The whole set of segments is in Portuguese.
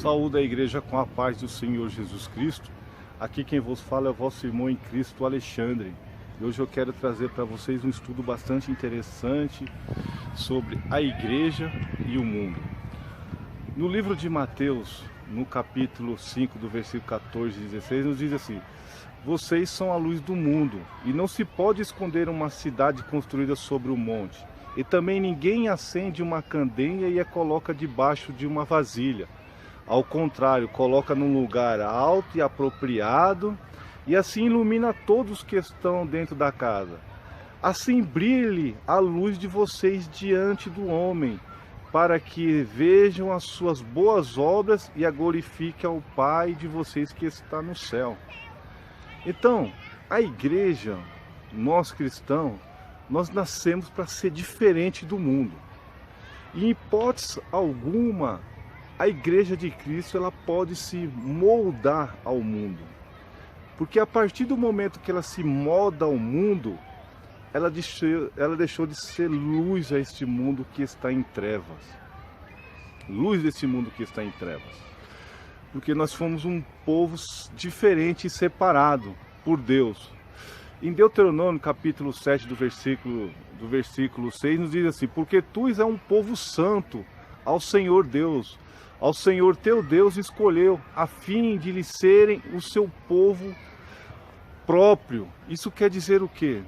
Saúde a igreja com a paz do Senhor Jesus Cristo. Aqui quem vos fala é o vosso irmão em Cristo, Alexandre. E hoje eu quero trazer para vocês um estudo bastante interessante sobre a igreja e o mundo. No livro de Mateus, no capítulo 5, do versículo 14 e 16, nos diz assim: vocês são a luz do mundo, e não se pode esconder uma cidade construída sobre um monte. E também ninguém acende uma candeia e a coloca debaixo de uma vasilha. Ao contrário, coloca num lugar alto e apropriado, e assim ilumina todos que estão dentro da casa. Assim brilhe a luz de vocês diante do homem, para que vejam as suas boas obras e a glorifiquem ao Pai de vocês que está no céu. Então, a igreja, nós cristãos, nós nascemos para ser diferente do mundo. E em hipótese alguma, a igreja de Cristo ela pode se moldar ao mundo. Porque a partir do momento que ela se molda ao mundo, ela deixou de ser luz a este mundo que está em trevas. Luz desse mundo que está em trevas. Porque nós fomos um povo diferente e separado por Deus. Em Deuteronômio, capítulo 7, do versículo 6, nos diz assim: porque tu és um povo santo ao Senhor Deus. Ao Senhor teu Deus escolheu, a fim de lhe serem o seu povo próprio. Isso quer dizer o quê?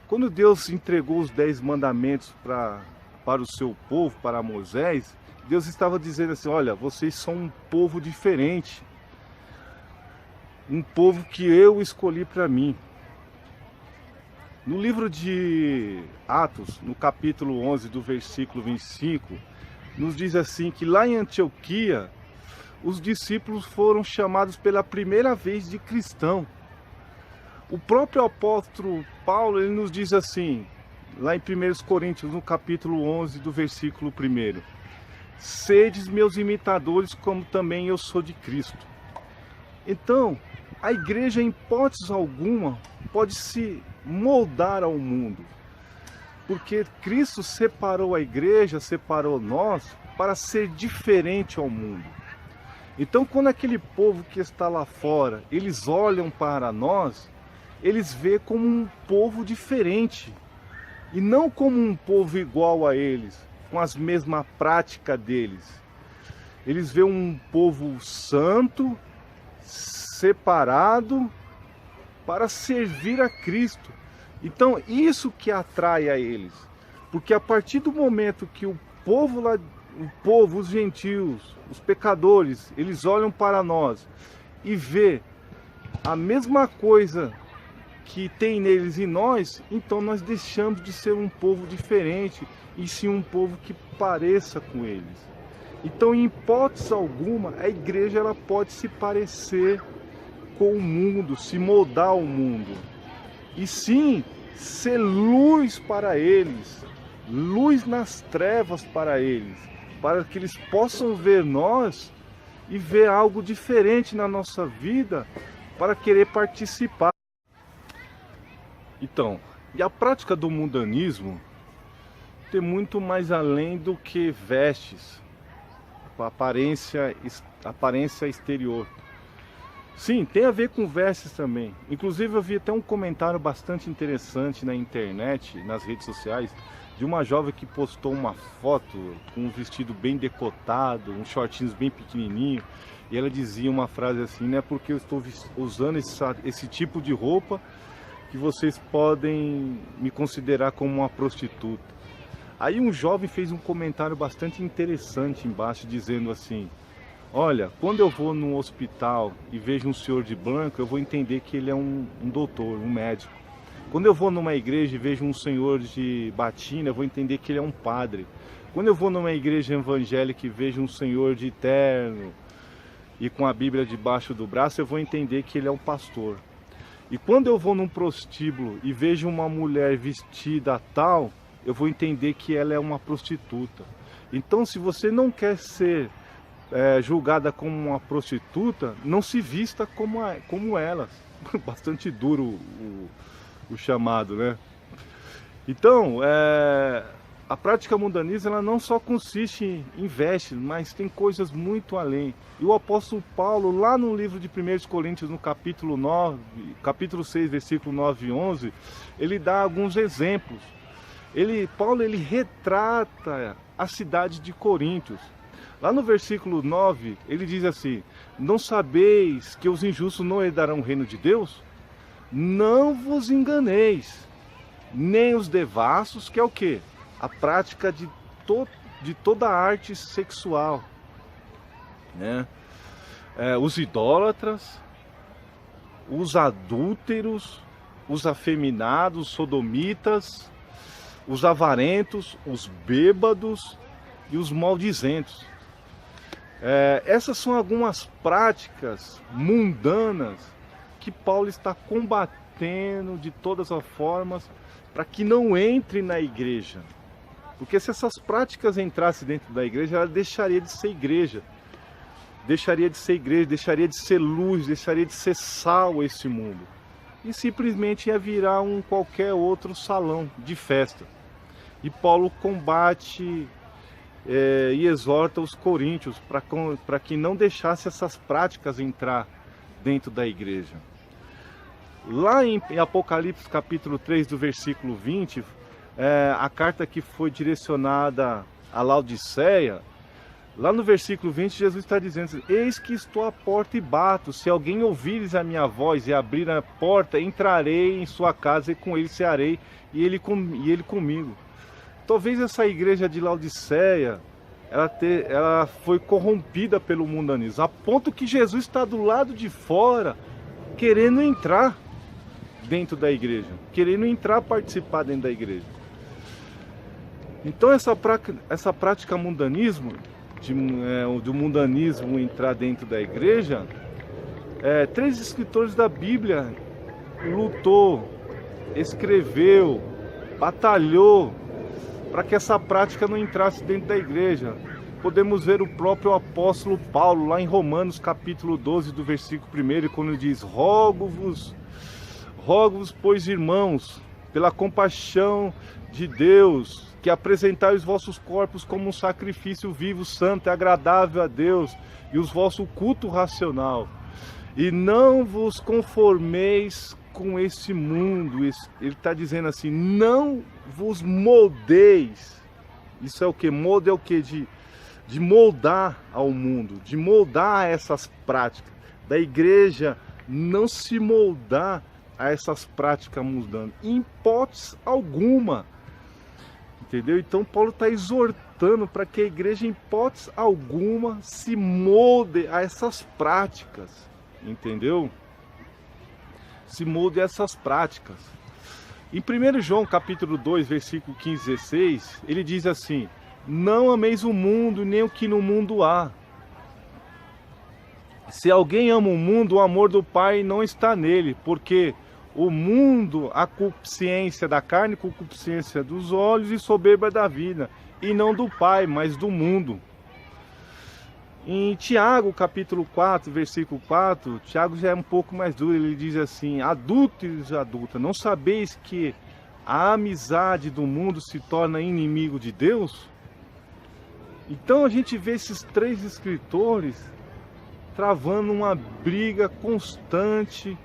Quando Deus entregou os 10 mandamentos para o seu povo, para Moisés, Deus estava dizendo assim: olha, vocês são um povo diferente. Um povo que eu escolhi para mim. No livro de Atos, no capítulo 11, do versículo 25, nos diz assim que lá em Antioquia, os discípulos foram chamados pela primeira vez de cristão. O próprio apóstolo Paulo, ele nos diz assim, lá em 1 Coríntios, no capítulo 11, do versículo 1: sedes meus imitadores, como também eu sou de Cristo. Então, a igreja, em hipótese alguma, pode se moldar ao mundo. Porque Cristo separou a igreja, separou nós, para ser diferente ao mundo. Então, quando aquele povo que está lá fora, eles olham para nós, eles veem como um povo diferente. E não como um povo igual a eles, com as mesmas práticas deles. Eles veem um povo santo, separado, para servir a Cristo. Então, isso que atrai a eles. Porque a partir do momento que o povo, os gentios, os pecadores, eles olham para nós e vê a mesma coisa que tem neles e nós, então nós deixamos de ser um povo diferente e sim um povo que pareça com eles. Então, em hipótese alguma, a igreja ela pode se parecer com o mundo, se moldar ao mundo. E sim, ser luz para eles, luz nas trevas para eles, para que eles possam ver nós e ver algo diferente na nossa vida, para querer participar. Então, e a prática do mundanismo tem muito mais além do que vestes, aparência exterior. Sim, tem a ver com vestes também. Inclusive eu vi até um comentário bastante interessante na internet, nas redes sociais, de uma jovem que postou uma foto com um vestido bem decotado, uns shortinhos bem pequenininho, e ela dizia uma frase assim: não é porque eu estou usando esse tipo de roupa que vocês podem me considerar como uma prostituta. Aí um jovem fez um comentário bastante interessante embaixo, dizendo assim: olha, quando eu vou num hospital e vejo um senhor de branco, eu vou entender que ele é um doutor, um médico. Quando eu vou numa igreja e vejo um senhor de batina, eu vou entender que ele é um padre. Quando eu vou numa igreja evangélica e vejo um senhor de terno e com a Bíblia debaixo do braço, eu vou entender que ele é um pastor. E quando eu vou num prostíbulo e vejo uma mulher vestida tal, eu vou entender que ela é uma prostituta. Então, se você não quer ser julgada como uma prostituta, não se vista como elas. Bastante duro o chamado, né? Então, a prática mundanista ela não só consiste em vestes, mas tem coisas muito além. E o apóstolo Paulo, lá no livro de 1 Coríntios, no capítulo 6, versículo 9 e 11, ele dá alguns exemplos. Paulo retrata a cidade de Coríntios. Lá no versículo 9, ele diz assim: não sabeis que os injustos não herdarão o reino de Deus? Não vos enganeis, nem os devassos, que é o quê? A prática de toda a arte sexual, né? Os idólatras, os adúlteros, os afeminados, os sodomitas, os avarentos, os bêbados e os maldizentos. Essas são algumas práticas mundanas que Paulo está combatendo de todas as formas para que não entre na igreja. Porque se essas práticas entrassem dentro da igreja, ela deixaria de ser igreja. Deixaria de ser luz, deixaria de ser sal esse mundo. E simplesmente ia virar qualquer outro salão de festa. E Paulo combate e exorta os coríntios para que não deixasse essas práticas entrar dentro da igreja. Lá em Apocalipse capítulo 3, do versículo 20, a carta que foi direcionada a Laodiceia, lá no versículo 20, Jesus está dizendo assim: eis que estou à porta e bato, se alguém ouvires a minha voz e abrir a porta, entrarei em sua casa e com ele cearei e ele comigo. Talvez essa igreja de Laodiceia, ela foi corrompida pelo mundanismo, a ponto que Jesus está do lado de fora, querendo entrar dentro da igreja, participar dentro da igreja. Então essa prática mundanismo, do mundanismo entrar dentro da igreja, 3 escritores da Bíblia lutou, escreveu, batalhou para que essa prática não entrasse dentro da igreja. Podemos ver o próprio apóstolo Paulo lá em Romanos capítulo 12, do versículo 1, quando ele diz: rogo-vos, pois, irmãos, pela compaixão de Deus, que apresentai os vossos corpos como um sacrifício vivo, santo e agradável a Deus, e os vosso culto racional. E não vos conformeis com esse mundo. Ele está dizendo assim: não vos moldeis. Isso é o que? Molde é o que? De moldar ao mundo, de moldar a essas práticas. Da igreja não se moldar a essas práticas mundanas, em hipótese alguma. Entendeu? Então Paulo está exortando para que a igreja, em hipótese alguma, se molde a essas práticas. Entendeu? Se molde a essas práticas. Em 1 João capítulo 2, versículo 15 e 16, ele diz assim: não ameis o mundo, nem o que no mundo há. Se alguém ama o mundo, o amor do Pai não está nele, porque o mundo, a concupiscência da carne, concupiscência dos olhos e soberba da vida, e não do Pai, mas do mundo. Em Tiago, capítulo 4, versículo 4, Tiago já é um pouco mais duro, ele diz assim: adúlteros e adultas, não sabeis que a amizade do mundo se torna inimigo de Deus? Então a gente vê esses 3 escritores travando uma briga constante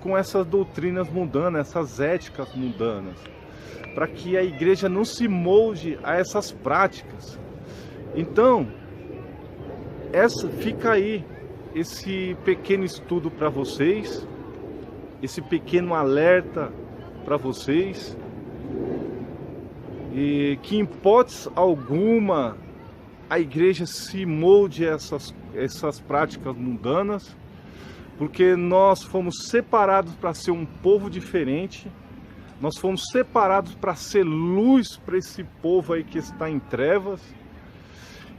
com essas doutrinas mundanas, essas éticas mundanas, para que a igreja não se molde a essas práticas. Então, fica aí esse pequeno estudo para vocês, esse pequeno alerta para vocês, e que em hipótese alguma a igreja se molde a essas práticas mundanas, porque nós fomos separados para ser um povo diferente, nós fomos separados para ser luz para esse povo aí que está em trevas,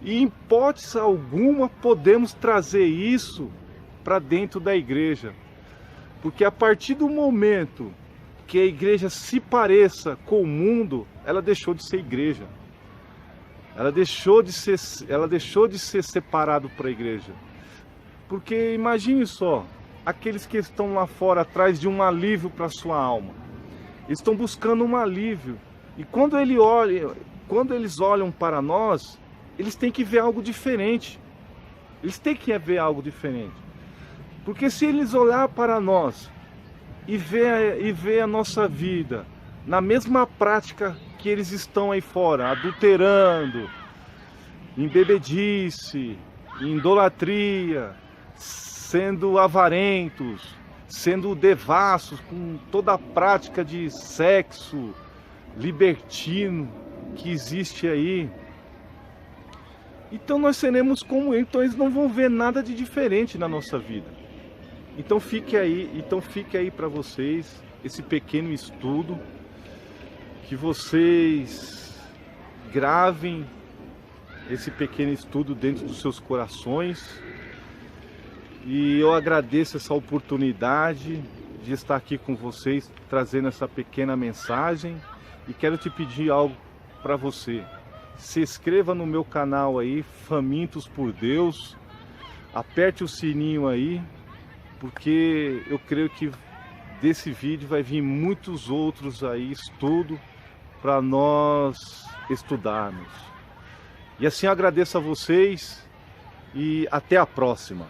e em hipótese alguma podemos trazer isso para dentro da igreja, porque a partir do momento que a igreja se pareça com o mundo, ela deixou de ser igreja, ela deixou de ser separado para a igreja. Porque imagine só, aqueles que estão lá fora atrás de um alívio para a sua alma, estão buscando um alívio, e quando ele olha, quando eles olham para nós, eles têm que ver algo diferente. Eles têm que ver algo diferente. Porque se eles olhar para nós e ver a nossa vida na mesma prática que eles estão aí fora, adulterando, em bebedice, em idolatria, sendo avarentos, sendo devassos, com toda a prática de sexo libertino que existe aí, então nós seremos como eles, então eles não vão ver nada de diferente na nossa vida. Então fique aí para vocês esse pequeno estudo, que vocês gravem esse pequeno estudo dentro dos seus corações. E eu agradeço essa oportunidade de estar aqui com vocês, trazendo essa pequena mensagem. E quero te pedir algo para você. Se inscreva no meu canal aí, Famintos por Deus. Aperte o sininho aí, porque eu creio que desse vídeo vai vir muitos outros aí, estudo, para nós estudarmos. E assim eu agradeço a vocês e até a próxima.